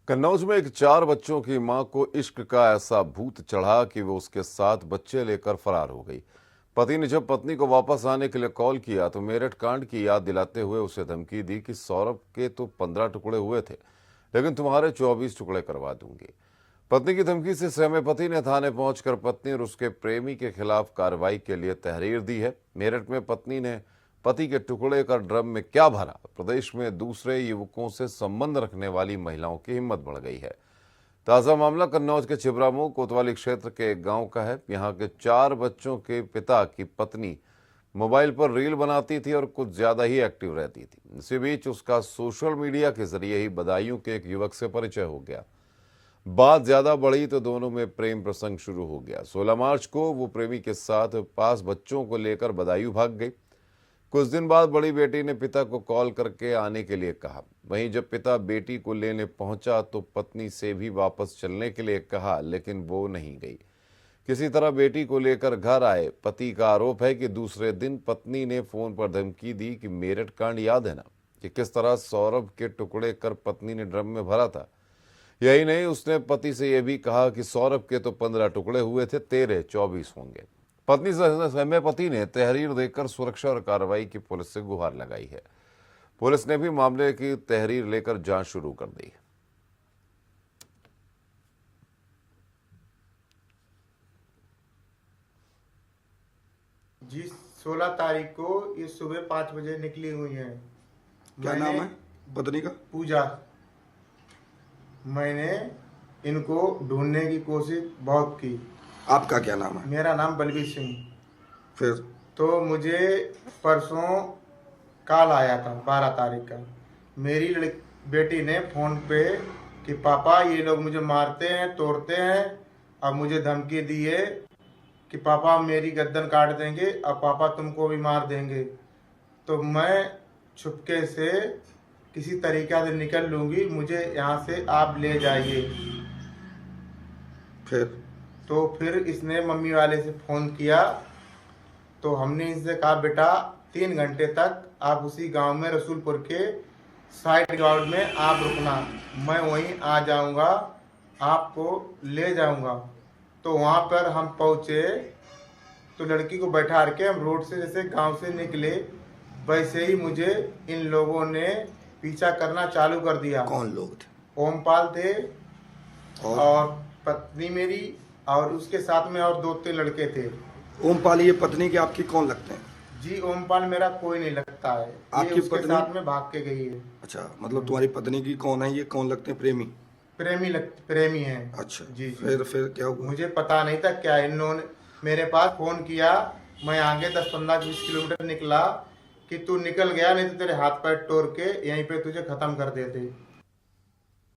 कन्नौज में एक 4 बच्चों की मां को इश्क का ऐसा भूत चढ़ा कि वो उसके साथ बच्चे लेकर फरार हो गई। पति ने जब पत्नी को वापस आने के लिए कॉल किया तो मेरठ कांड की याद दिलाते हुए उसे धमकी दी कि सौरभ के तो 15 टुकड़े हुए थे, लेकिन तुम्हारे 24 टुकड़े करवा दूंगी। पत्नी की धमकी से सहमे पति ने थाने पहुंचकर पत्नी और उसके प्रेमी के खिलाफ कार्रवाई के लिए तहरीर दी है। मेरठ में पत्नी ने पति के टुकड़े का ड्रम में क्या भरा, प्रदेश में दूसरे युवकों से संबंध रखने वाली महिलाओं की हिम्मत बढ़ गई है। ताजा मामला कन्नौज के छिबरामऊ कोतवाली क्षेत्र के एक गांव का है। यहाँ के 4 बच्चों के पिता की पत्नी मोबाइल पर रील बनाती थी और कुछ ज्यादा ही एक्टिव रहती थी। इसी बीच उसका सोशल मीडिया के जरिए ही बदायूं के एक युवक से परिचय हो गया। बात ज्यादा बढ़ी तो दोनों में प्रेम प्रसंग शुरू हो गया। 16 मार्च को वो प्रेमी के साथ पास बच्चों को लेकर बदायूं भाग गई। कुछ दिन बाद बड़ी बेटी ने पिता को कॉल करके आने के लिए कहा। वहीं जब पिता बेटी को लेने पहुंचा तो पत्नी से भी वापस चलने के लिए कहा, लेकिन वो नहीं गई। किसी तरह बेटी को लेकर घर आए। पति का आरोप है कि दूसरे दिन पत्नी ने फोन पर धमकी दी कि मेरठ कांड याद है ना, कि किस तरह सौरभ के टुकड़े कर पत्नी ने ड्रम में भरा था। यही नहीं, उसने पति से यह भी कहा कि सौरभ के तो 15 टुकड़े हुए थे, तेरे 24 होंगे। पत्नी से सहमे पति ने तहरीर देकर सुरक्षा और कार्रवाई की पुलिस से गुहार लगाई है। पुलिस ने भी मामले की तहरीर लेकर जांच शुरू कर दी। जी 16 तारीख को ये सुबह 5 बजे निकली हुई हैं। क्या नाम है पत्नी का? पूजा। मैंने इनको ढूंढने की कोशिश बहुत की। आपका क्या नाम है? मेरा नाम बलबीर सिंह। फिर तो मुझे परसों कॉल आया था 12 तारीख का। मेरी बेटी ने फ़ोन पे कि पापा ये लोग मुझे मारते हैं, तोड़ते हैं, अब मुझे धमकी दी है कि पापा मेरी गर्दन काट देंगे और पापा तुमको भी मार देंगे। तो मैं छुपके से किसी तरीक़ा से निकल लूँगी, मुझे यहाँ से आप ले जाइए। फिर इसने मम्मी वाले से फ़ोन किया तो हमने इनसे कहा बेटा 3 घंटे तक आप उसी गांव में रसूलपुर के साइड गार्ड में आप रुकना, मैं वहीं आ जाऊंगा, आपको ले जाऊंगा। तो वहां पर हम पहुंचे तो लड़की को बैठा के हम रोड से जैसे गांव से निकले, वैसे ही मुझे इन लोगों ने पीछा करना चालू कर दिया। कौन लोग थे? ओमपाल थे और पत्नी मेरी और उसके साथ में और 2-3 लड़के थे। ओमपाल ये पत्नी के आपकी कौन लगते हैं? जी ओमपाल मेरा कोई नहीं लगता है, आपकी ये उसके पत्नी साथ में भाग के गई है। अच्छा, मतलब तुम्हारी पत्नी की कौन है? ये कौन लगते हैं? प्रेमी हैं। अच्छा जी। फिर क्या हुआ? मुझे पता नहीं था क्या इन्होंने मेरे पास फोन किया। मैं आगे 10-15-20 किलोमीटर निकला कि तू निकल गया, नहीं तो तेरे हाथ पैर तोड़ के यहीं पे तुझे खत्म कर देते।